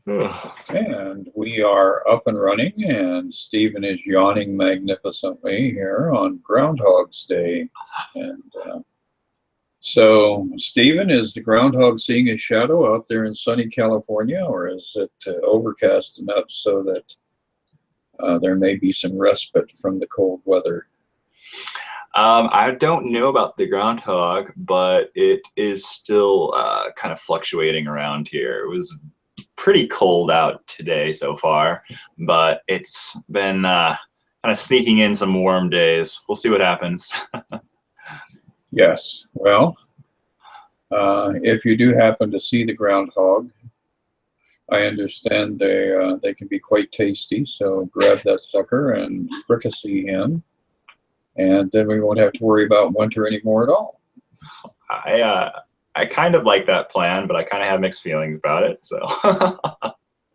And we are up and running, and Stephen is yawning magnificently here on Groundhog's Day. And so, Stephen, is the groundhog seeing a shadow out there in sunny California, or is it overcast enough so that there may be some respite from the cold weather? I don't know about the groundhog, but it is still kind of fluctuating around here. It was pretty cold out today so far, but it's been kind of sneaking in some warm days. We'll see what happens. Yes. Well, if you do happen to see the groundhog, I understand they can be quite tasty. So grab that sucker and fricassee him, and then we won't have to worry about winter anymore at all. I kind of like that plan, but I kind of have mixed feelings about it. So.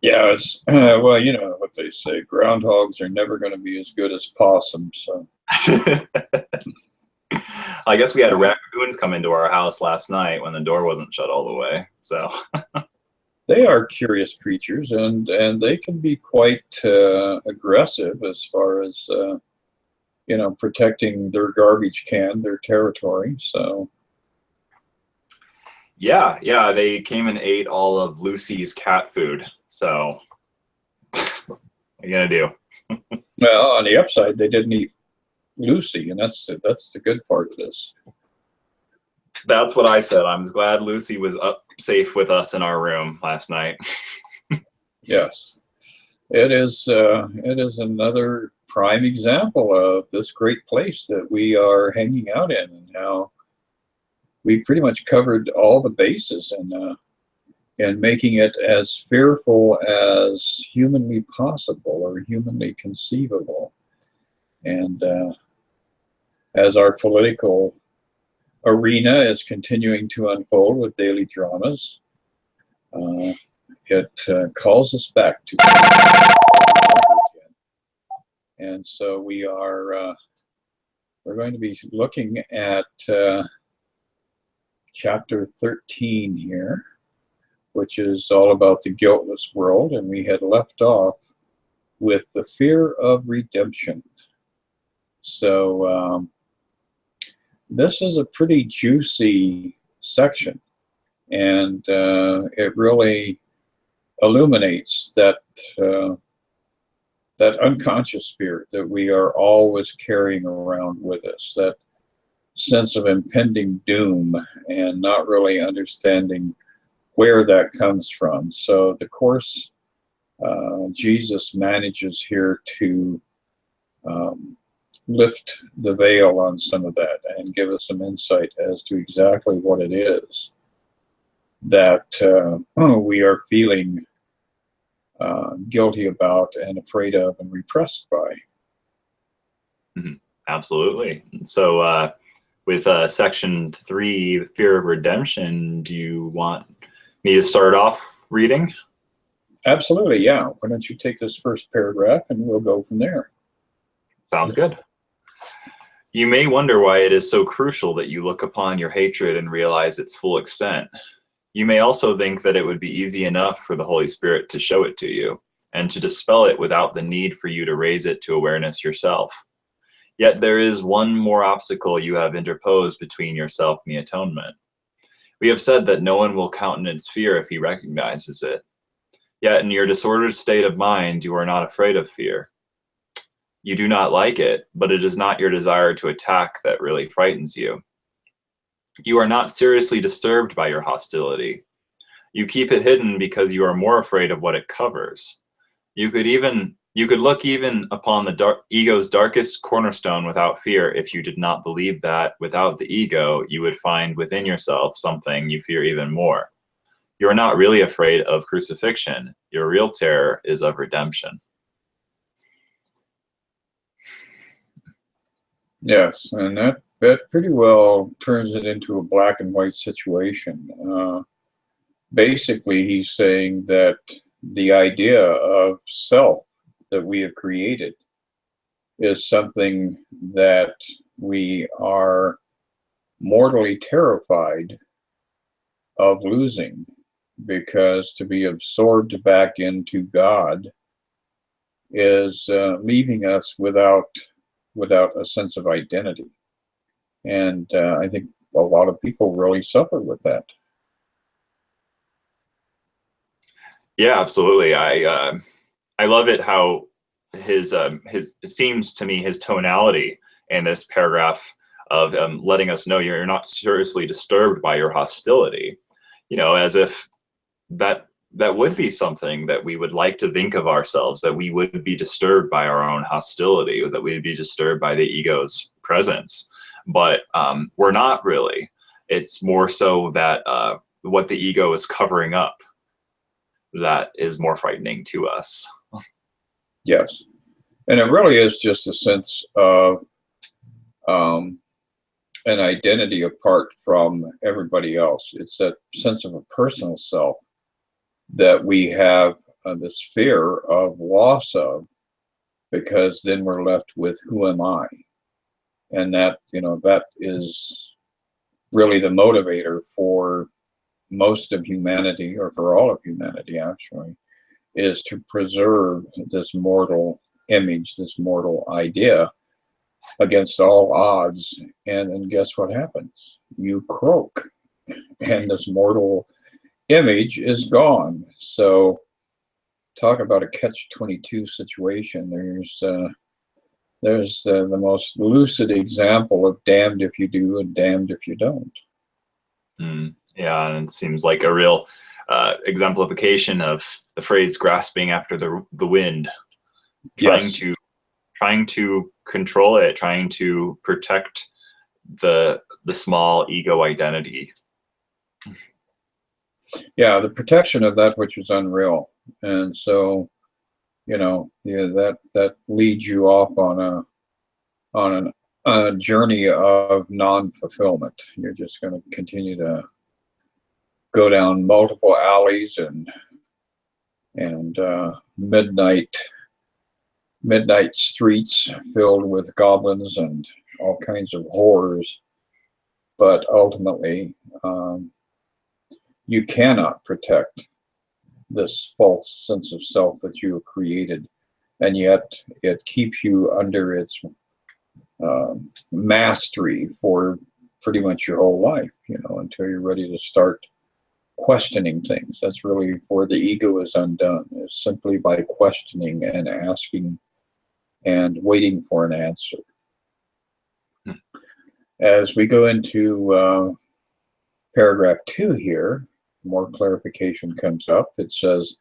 Yes. Well, you know what they say: groundhogs are never going to be as good as possums. So. I guess we had raccoons come into our house last night when the door wasn't shut all the way. So. They are curious creatures, and they can be quite aggressive as far as protecting their garbage can, their territory. So. Yeah, they came and ate all of Lucy's cat food. So, what are you gonna do? Well, on the upside, they didn't eat Lucy, and that's the good part of this. That's what I said. I'm glad Lucy was up safe with us in our room last night. Yes, it is another prime example of this great place that we are hanging out in, and how we pretty much covered all the bases and making it as fearful as humanly possible or humanly conceivable. And as our political arena is continuing to unfold with daily dramas, it calls us back to again. And so we're going to be looking at chapter 13 here, which is all about the guiltless world, and we had left off with the fear of redemption. So this is a pretty juicy section, and it really illuminates that unconscious spirit that we are always carrying around with us, that sense of impending doom, and not really understanding where that comes from. So the Course, Jesus manages here to lift the veil on some of that and give us some insight as to exactly what it is that we are feeling guilty about and afraid of and repressed by. Mm-hmm. Absolutely. So with section 3, fear of redemption, do you want me to start off reading? Absolutely, yeah. Why don't you take this first paragraph and we'll go from there. Sounds good. You may wonder why it is so crucial that you look upon your hatred and realize its full extent. You may also think that it would be easy enough for the Holy Spirit to show it to you and to dispel it without the need for you to raise it to awareness yourself. Yet there is one more obstacle you have interposed between yourself and the atonement. We have said that no one will countenance fear if he recognizes it. Yet in your disordered state of mind, you are not afraid of fear. You do not like it, but it is not your desire to attack that really frightens you. You are not seriously disturbed by your hostility. You keep it hidden because you are more afraid of what it covers. You could look even upon the ego's darkest cornerstone without fear if you did not believe that, without the ego, you would find within yourself something you fear even more. You are not really afraid of crucifixion. Your real terror is of redemption. Yes, and that pretty well turns it into a black and white situation. Basically, he's saying that the idea of self that we have created is something that we are mortally terrified of losing, because to be absorbed back into God is leaving us without a sense of identity. And I think a lot of people really suffer with that. Yeah, absolutely. I love it how his it seems to me his tonality in this paragraph of letting us know you're not seriously disturbed by your hostility, as if that would be something that we would like to think of ourselves, that we would be disturbed by our own hostility, or that we'd be disturbed by the ego's presence. But we're not really. It's more so that what the ego is covering up that is more frightening to us. Yes. And it really is just a sense of an identity apart from everybody else. It's that sense of a personal self that we have this fear of loss of, because then we're left with who am I? And that, that is really the motivator for most of humanity, or for all of humanity actually, is to preserve this mortal image, this mortal idea against all odds. And then guess what happens? You croak, and this mortal image is gone. So talk about a catch-22 situation. There's the most lucid example of damned if you do and damned if you don't. Yeah, and it seems like a real exemplification of the phrase grasping after the wind, trying to control it, trying to protect the small ego identity. Yeah, the protection of that which is unreal. And so, that leads you off on a journey of non-fulfillment. You're just going to continue to go down multiple alleys and midnight streets filled with goblins and all kinds of horrors. But ultimately, you cannot protect this false sense of self that you have created, and yet it keeps you under its mastery for pretty much your whole life, until you're ready to start questioning things. That's really where the ego is undone, is simply by questioning and asking and waiting for an answer. As we go into paragraph 2 here, more clarification comes up. It says,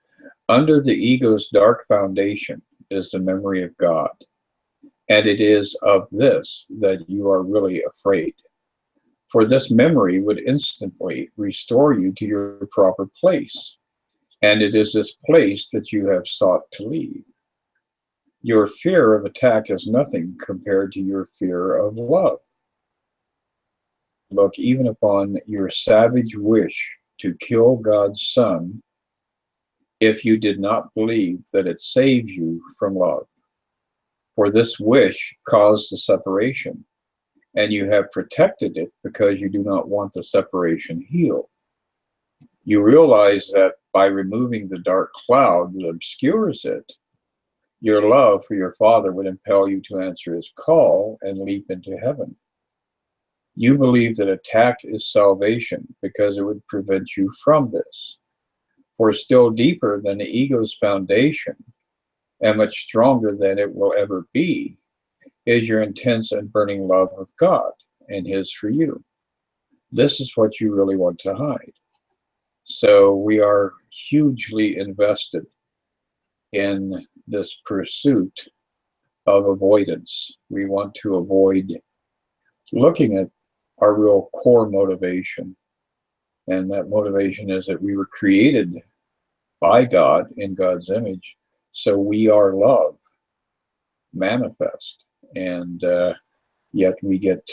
under the ego's dark foundation is the memory of God, and it is of this that you are really afraid. For this memory would instantly restore you to your proper place, and it is this place that you have sought to leave. Your fear of attack is nothing compared to your fear of love. Look even upon your savage wish to kill God's Son if you did not believe that it saves you from love. For this wish caused the separation, and you have protected it because you do not want the separation healed. You realize that by removing the dark cloud that obscures it, your love for your Father would impel you to answer his call and leap into heaven. You believe that attack is salvation because it would prevent you from this. For still deeper than the ego's foundation, and much stronger than it will ever be, is your intense and burning love of God and his for you. This is what you really want to hide. So we are hugely invested in this pursuit of avoidance. We want to avoid looking at our real core motivation. And that motivation is that we were created by God in God's image. So we are love manifest. And yet we get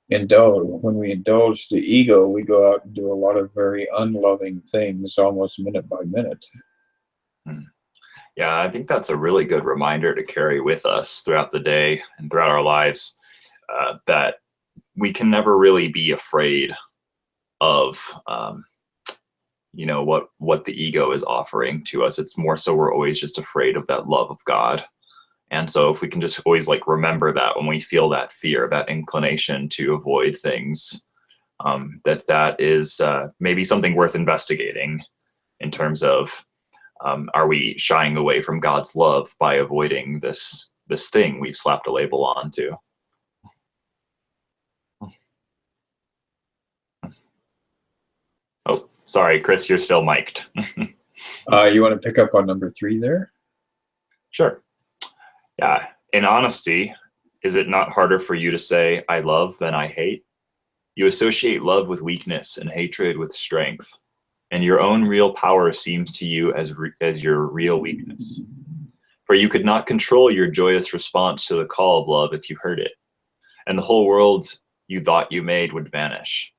indulged. When we indulge the ego, we go out and do a lot of very unloving things, almost minute by minute. Yeah, I think that's a really good reminder to carry with us throughout the day and throughout our lives, that we can never really be afraid of what the ego is offering to us. It's more so we're always just afraid of that love of God. And so if we can just always like remember that when we feel that fear, that inclination to avoid things, that is maybe something worth investigating in terms of, are we shying away from God's love by avoiding this thing we've slapped a label onto? Oh, sorry, Chris, you're still mic'd. You want to pick up on number 3 there? Sure. Yeah. In honesty, is it not harder for you to say I love than I hate? You associate love with weakness and hatred with strength, and your own real power seems to you as your real weakness. For you could not control your joyous response to the call of love if you heard it, and the whole world you thought you made would vanish.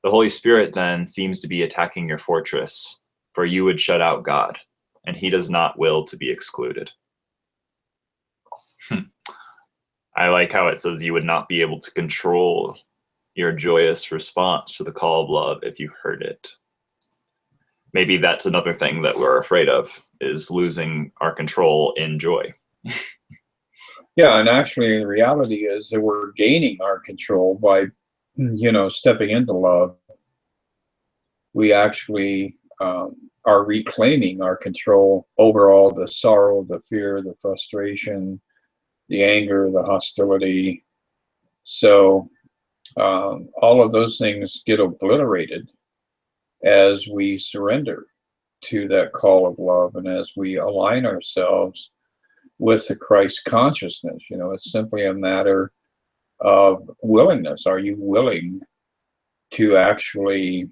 The Holy Spirit then seems to be attacking your fortress, for you would shut out God, and he does not will to be excluded. I like how it says you would not be able to control your joyous response to the call of love if you heard it. Maybe that's another thing that we're afraid of, is losing our control in joy. Yeah, and actually the reality is that we're gaining our control by, stepping into love. We actually are reclaiming our control over all the sorrow, the fear, the frustration, the anger, the hostility. So all of those things get obliterated as we surrender to that call of love and as we align ourselves with the Christ consciousness. It's simply a matter of willingness. Are you willing to actually,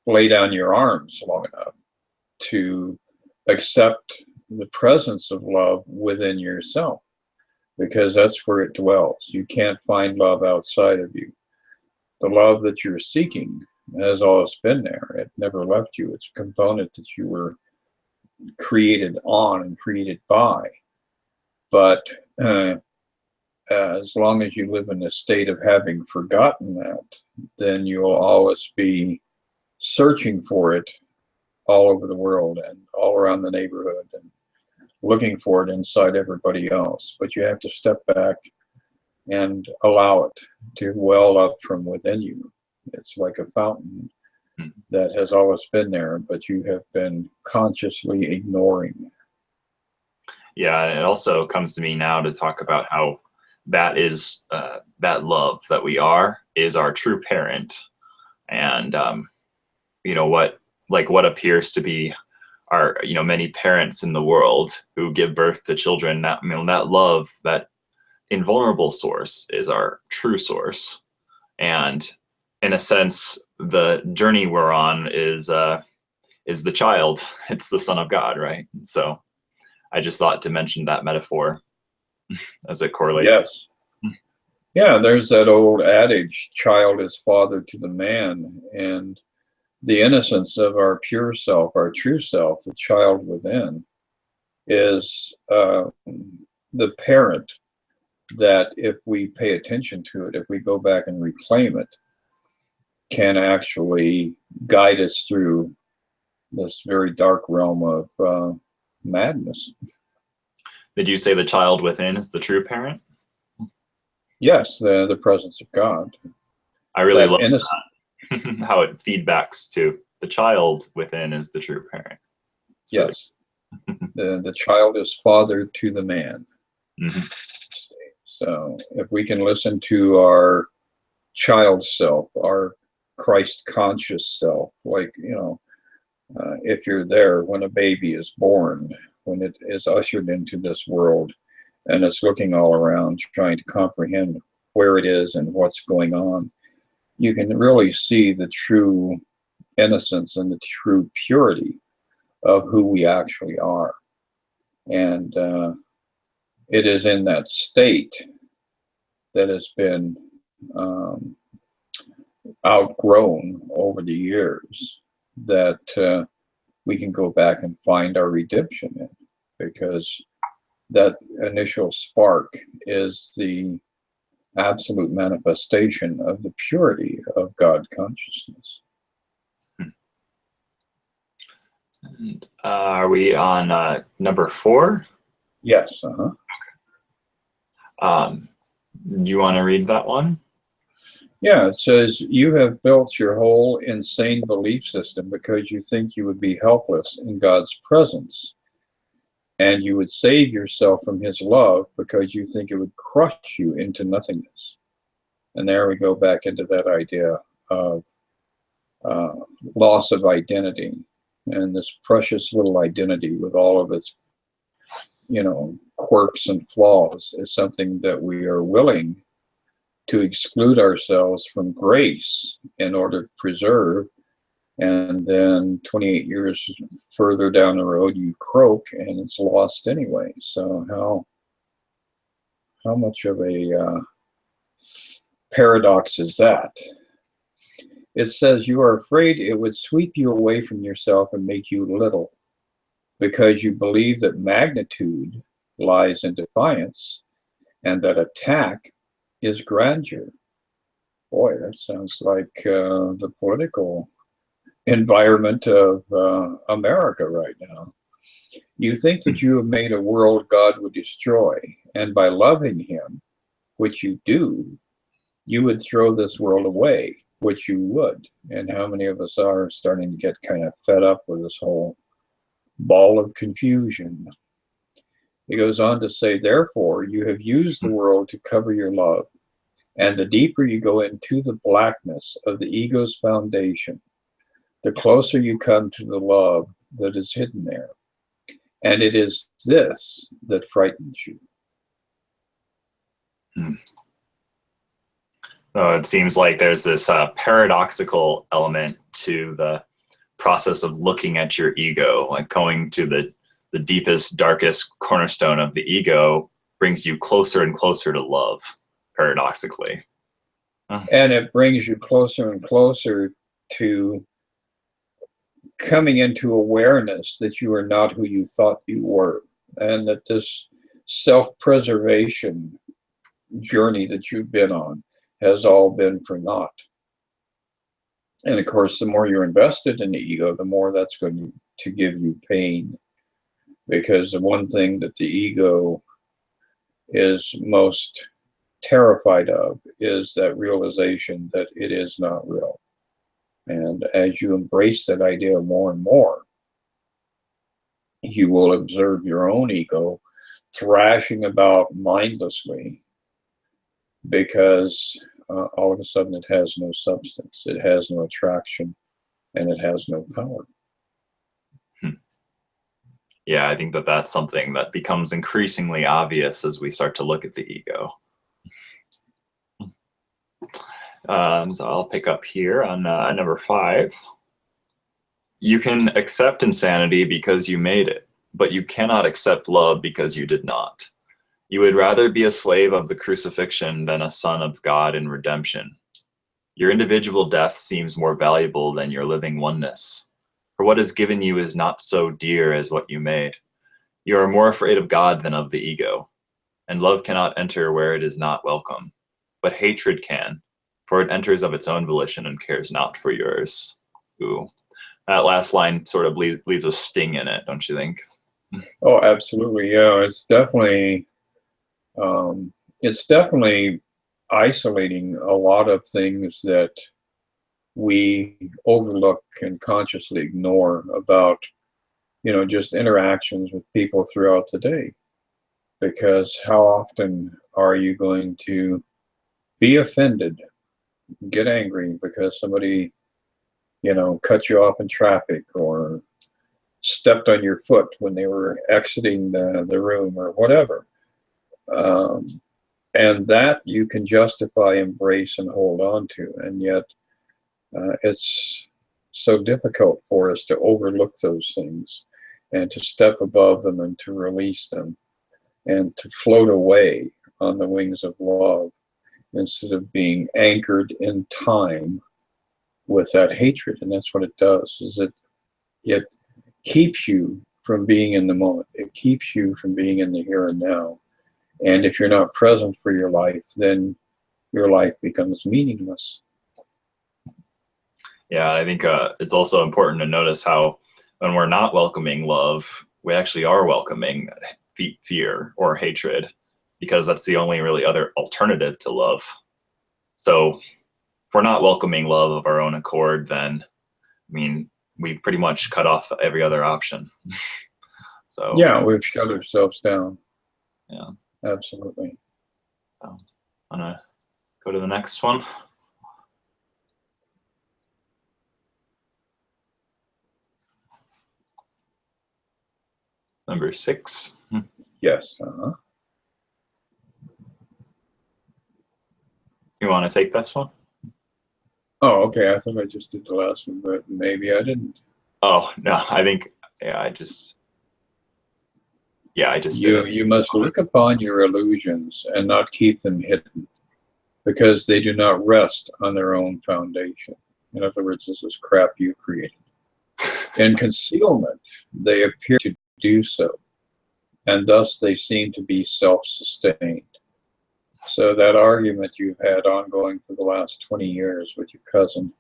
lay down your arms long enough to accept the presence of love within yourself? Because that's where it dwells. You can't find love outside of you. The love that you're seeking has always been there. It never left you. It's a component that you were created on and created by. But as long as you live in a state of having forgotten that, then you'll always be searching for it all over the world and all around the neighborhood and looking for it inside everybody else. But you have to step back and allow it to well up from within you. It's like a fountain that has always been there, but you have been consciously ignoring. Yeah, and it also comes to me now to talk about how that is that love that we are is our true parent, and what appears to be our many parents in the world who give birth to children. That that love, that invulnerable source, is our true source, and in a sense, the journey we're on is the child. It's the Son of God, right? So I just thought to mention that metaphor as it correlates. Yes. Yeah, there's that old adage, child is father to the man, and the innocence of our pure self, our true self, the child within, is the parent that, if we pay attention to it, if we go back and reclaim it, can actually guide us through this very dark realm of madness. Did you say the child within is the true parent? Yes, the presence of God. I really love that. How it feedbacks to the child within is the true parent. It's yes. The child is father to the man. Mm-hmm. So if we can listen to our child self, our Christ conscious self, like, if you're there when a baby is born, when it is ushered into this world and it's looking all around trying to comprehend where it is and what's going on, you can really see the true innocence and the true purity of who we actually are. And it is in that state that has been outgrown over the years that we can go back and find our redemption in, because that initial spark is the absolute manifestation of the purity of God consciousness. And, are we on number 4? Yes. Do you want to read that one? Yeah, it says, you have built your whole insane belief system because you think you would be helpless in God's presence. And you would save yourself from his love because you think it would crush you into nothingness. And there we go back into that idea of loss of identity, and this precious little identity with all of its, quirks and flaws is something that we are willing to exclude ourselves from grace in order to preserve. And then 28 years further down the road, you croak and it's lost anyway. So how much of a paradox is that? It says you are afraid it would sweep you away from yourself and make you little because you believe that magnitude lies in defiance and that attack is grandeur. Boy, that sounds like the political environment of America right now. You think that you have made a world God would destroy, and by loving him, which you do, you would throw this world away, which you would. And how many of us are starting to get kind of fed up with this whole ball of confusion? It goes on to say, therefore, you have used the world to cover your love. And the deeper you go into the blackness of the ego's foundation, the closer you come to the love that is hidden there. And it is this that frightens you. So it seems like there's this paradoxical element to the process of looking at your ego, like going to the deepest, darkest cornerstone of the ego brings you closer and closer to love, paradoxically. And it brings you closer and closer to coming into awareness that you are not who you thought you were, and that this self-preservation journey that you've been on has all been for naught. And of course, the more you're invested in the ego, the more that's going to give you pain, because the one thing that the ego is most terrified of is that realization that it is not real. And as you embrace that idea more and more, you will observe your own ego thrashing about mindlessly, because all of a sudden it has no substance, it has no attraction, and it has no power. Yeah, I think that that's something that becomes increasingly obvious as we start to look at the ego. So I'll pick up here on number 5. You can accept insanity because you made it, but you cannot accept love because you did not. You would rather be a slave of the crucifixion than a son of God in redemption. Your individual death seems more valuable than your living oneness. For what is given you is not so dear as what you made. You are more afraid of God than of the ego, and love cannot enter where it is not welcome, but hatred can, for it enters of its own volition and cares not for yours. Ooh, that last line sort of leaves a sting in it, don't you think? Oh, absolutely. Yeah, it's definitely isolating a lot of things that we overlook and consciously ignore about, just interactions with people throughout the day. Because how often are you going to be offended, get angry because somebody, cut you off in traffic, or stepped on your foot when they were exiting the room, or whatever. And that you can justify, embrace, and hold on to. And yet it's so difficult for us to overlook those things and to step above them and to release them and to float away on the wings of love, instead of being anchored in time with that hatred. And that's what it does, is it keeps you from being in the moment. It keeps you from being in the here and now. And if you're not present for your life, then your life becomes meaningless. Yeah, I think it's also important to notice how when we're not welcoming love, we actually are welcoming fear or hatred, because that's the only really other alternative to love. So if we're not welcoming love of our own accord, then, I mean, we've pretty much cut off every other option. So yeah, we've shut ourselves down. yeah, absolutely. I'm gonna go to the next one. Number 6. Yes. You want to take this one? Oh, okay. I thought I just did the last one, but maybe I didn't. Oh, no, I think, yeah, I just did it. You must look upon your illusions and not keep them hidden, because they do not rest on their own foundation. In other words, this is crap you created. In concealment, they appear to do so, and thus they seem to be self-sustained. So that argument you've had ongoing for the last 20 years with your cousin,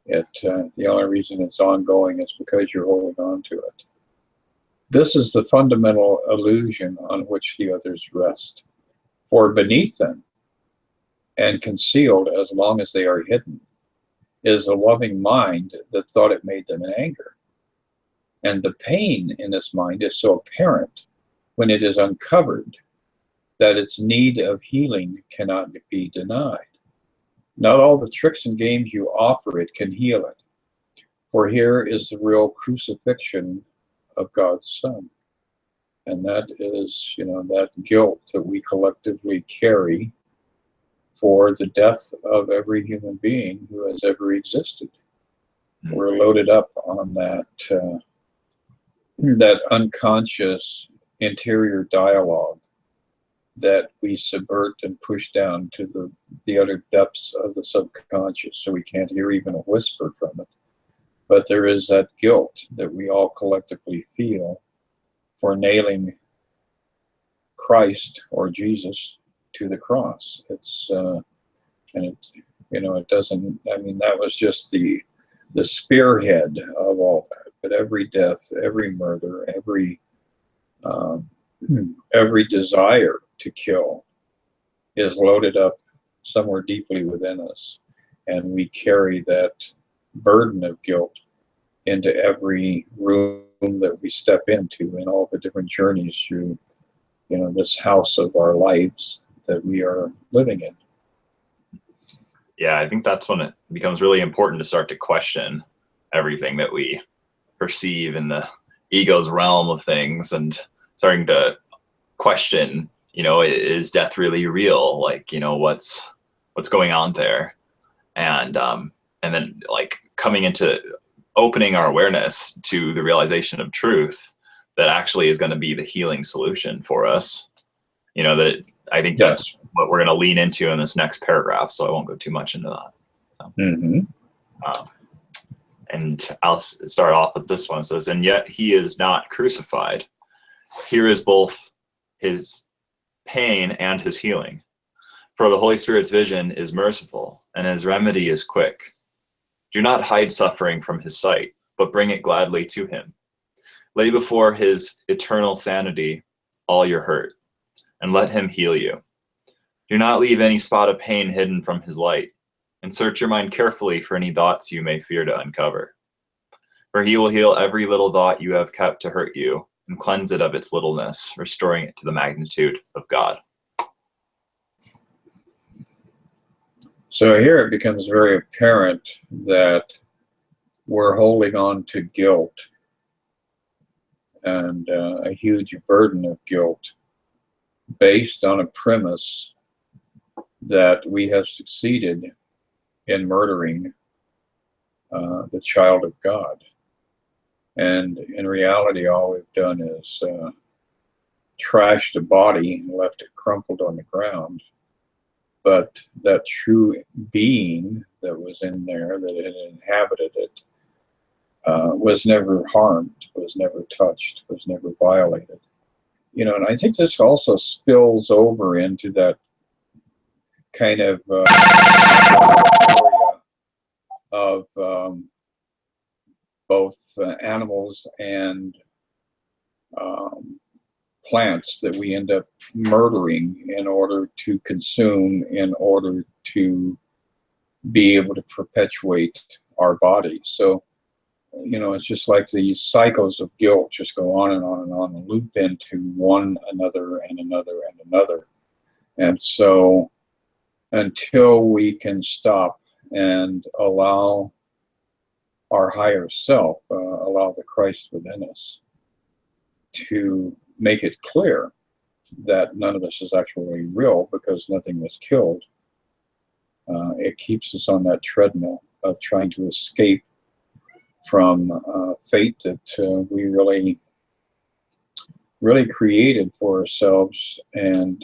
the only reason it's ongoing is because you're holding on to it. This is the fundamental illusion on which the others rest. For beneath them, and concealed as long as they are hidden, is a loving mind that thought it made them in anger. And the pain in this mind is so apparent when it is uncovered that its need of healing cannot be denied. Not all the tricks and games you offer it can heal it, for here is the real crucifixion of God's Son. And that is, that guilt that we collectively carry for the death of every human being who has ever existed. We're loaded up on that unconscious interior dialogue that we subvert and push down to the utter depths of the subconscious, so we can't hear even a whisper from it. But there is that guilt that we all collectively feel for nailing Christ or Jesus to the cross. It's it doesn't. I mean, that was just the spearhead of all that. But every death, every murder, every desire to kill is loaded up somewhere deeply within us, and we carry that burden of guilt into every room that we step into, in all the different journeys through, this house of our lives that we are living in. Yeah, I think that's when it becomes really important to start to question everything that we perceive in the ego's realm of things, and starting to question, is death really real? Like, what's going on there? And then like coming into opening our awareness to the realization of truth that actually is going to be the healing solution for us. I think that's what we're going to lean into in this next paragraph, so I won't go too much into that. So, and I'll start off with this one. It says, "And yet he is not crucified. Here is both his pain and his healing. For the Holy Spirit's vision is merciful, and his remedy is quick. Do not hide suffering from his sight, but bring it gladly to him. Lay before his eternal sanity all your hurt, and let him heal you. Do not leave any spot of pain hidden from his light, and search your mind carefully for any thoughts you may fear to uncover. For he will heal every little thought you have kept to hurt you, and cleanse it of its littleness, restoring it to the magnitude of God." So here it becomes very apparent that we're holding on to guilt, and a huge burden of guilt, based on a premise that we have succeeded in murdering the child of God. And in reality, all we've done is trashed a body and left it crumpled on the ground. But that true being that was in there, that had inhabited it, was never harmed, was never touched, was never violated. And I think this also spills over into that kind of area of both animals and plants that we end up murdering in order to consume, in order to be able to perpetuate our bodies. So, you know, it's just like these cycles of guilt just go on and on and on and loop into one another and another and another. And so until we can stop and allow our higher self, allow the Christ within us to make it clear that none of this is actually real because nothing was killed, it keeps us on that treadmill of trying to escape from fate that we really created for ourselves, and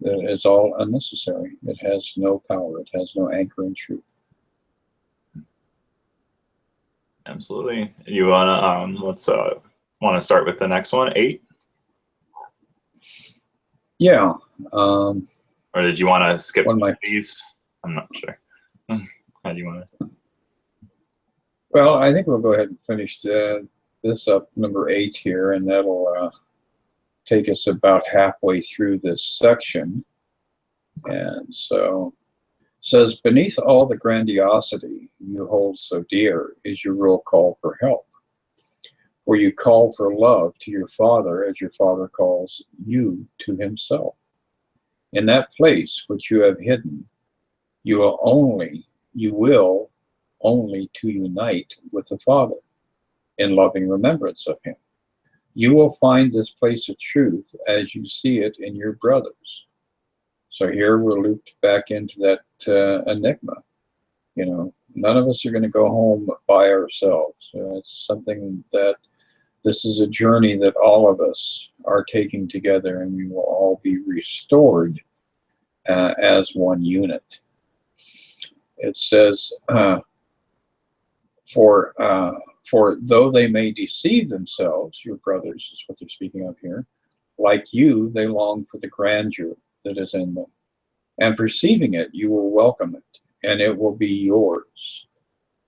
it's all unnecessary. It has no power. It has no anchor in truth. Absolutely. You wanna let's want to start with the next one, 8? Yeah. Or did you want to skip one of my these? I'm not sure. How do you want to? Well, I think we'll go ahead and finish this up, number 8 here, and that'll take us about halfway through this section. And so it says, beneath all the grandiosity you hold so dear is your real call for help. For you call for love to your Father as your Father calls you to himself. In that place which you have hidden, you will only to unite with the Father in loving remembrance of him. You will find this place of truth as you see it in your brothers. So here we're looped back into that enigma. You know, none of us are going to go home by ourselves. It's something that this is a journey that all of us are taking together, and we will all be restored as one unit. It says, for though they may deceive themselves, your brothers is what they're speaking of here, like you, they long for the grandeur that is in them. And perceiving it, you will welcome it, and it will be yours.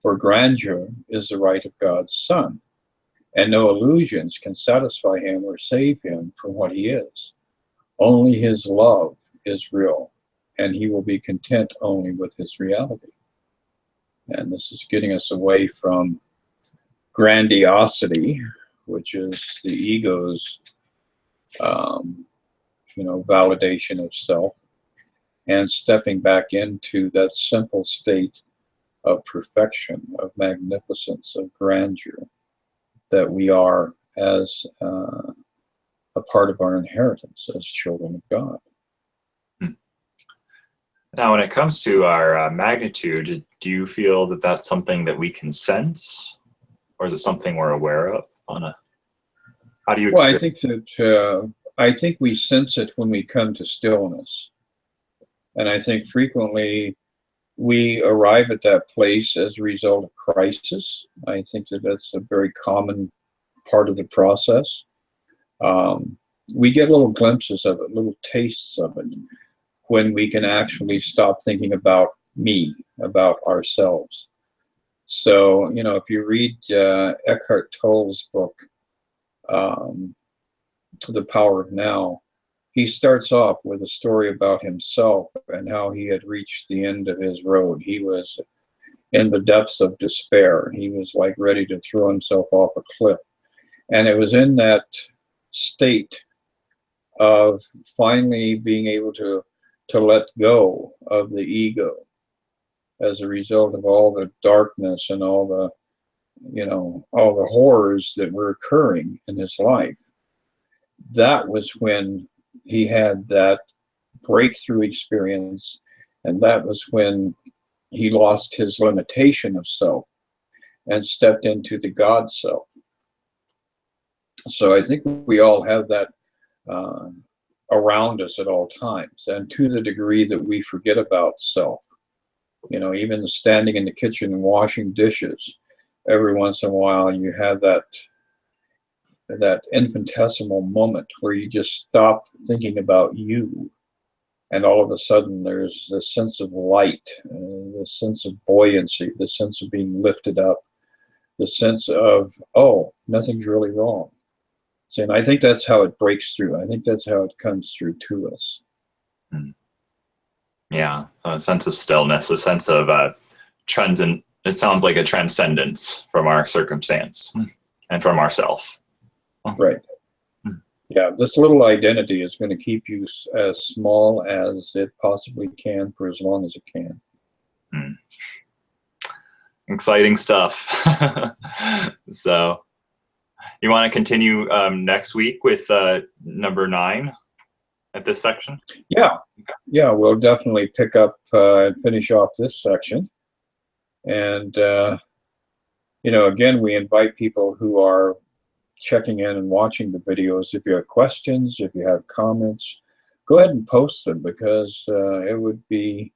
For grandeur is the right of God's Son, and no illusions can satisfy him or save him from what he is. Only his love is real, and he will be content only with his reality. And this is getting us away from grandiosity, which is the ego's, validation of self, and stepping back into that simple state of perfection, of magnificence, of grandeur that we are as a part of our inheritance as children of God. Now, when it comes to our magnitude, do you feel that that's something that we can sense, or is it something we're aware of? How do you experience? Well, I think we sense it when we come to stillness, and I think frequently we arrive at that place as a result of crisis. I think that that's a very common part of the process. We get little glimpses of it, little tastes of it, when we can actually stop thinking about me, about ourselves. So, you know, if you read Eckhart Tolle's book, The Power of Now, he starts off with a story about himself and how he had reached the end of his road. He was in the depths of despair. He was like ready to throw himself off a cliff. And it was in that state of finally being able to let go of the ego as a result of all the darkness and all the horrors that were occurring in his life. That was when he had that breakthrough experience, and that was when he lost his limitation of self and stepped into the God self. So I think we all have that around us at all times, and to the degree that we forget about self, you know, even standing in the kitchen and washing dishes, every once in a while you have that infinitesimal moment where you just stop thinking about you, and all of a sudden there's this sense of light, this sense of buoyancy, this sense of being lifted up, the sense of, oh, nothing's really wrong. So, and I think that's how it breaks through. I think that's how it comes through to us. Yeah, so a sense of stillness, a sense of it sounds like a transcendence from our circumstance and from ourself. Right. Yeah, this little identity is going to keep you as small as it possibly can for as long as it can. Exciting stuff. So you want to continue next week with number 9 at this section? Yeah, yeah, we'll definitely pick up and finish off this section. And, you know, again, we invite people who are checking in and watching the videos. If you have questions, if you have comments, go ahead and post them, because it would be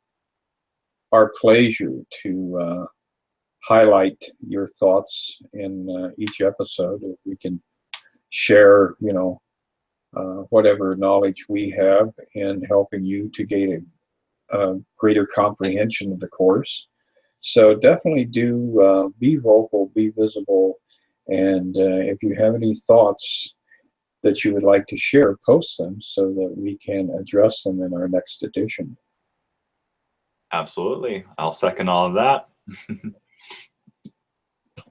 our pleasure to highlight your thoughts in each episode. If we can share, you know, whatever knowledge we have in helping you to gain a greater comprehension of the course. So definitely do be vocal, be visible, and if you have any thoughts that you would like to share, post them so that we can address them in our next edition. Absolutely. I'll second all of that.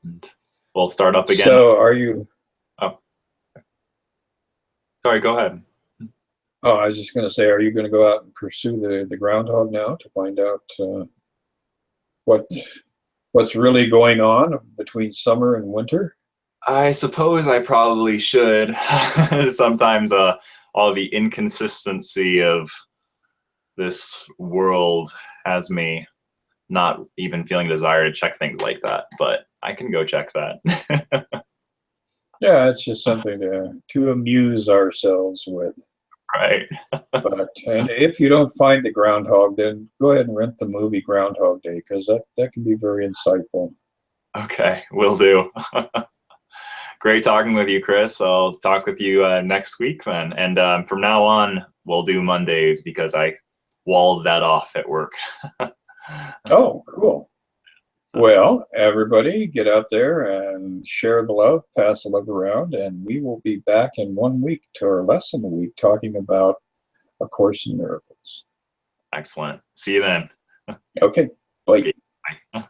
And we'll start up again. So are you... Oh, sorry, go ahead. Oh, I was just going to say, are you going to go out and pursue the groundhog now to find out what's really going on between summer and winter? I suppose I probably should. Sometimes all the inconsistency of this world has me not even feeling desire to check things like that, but I can go check that. Yeah, it's just something to amuse ourselves with. Right. And if you don't find the groundhog, then go ahead and rent the movie Groundhog Day, because that can be very insightful. Okay, will do. Great talking with you, Chris. I'll talk with you next week then. And from now on, we'll do Mondays because I walled that off at work. Oh, cool. Well, everybody, get out there and share the love, pass the love around, and we will be back in 1 week to our lesson of the week talking about A Course in Miracles. Excellent. See you then. Okay, bye. Okay, bye.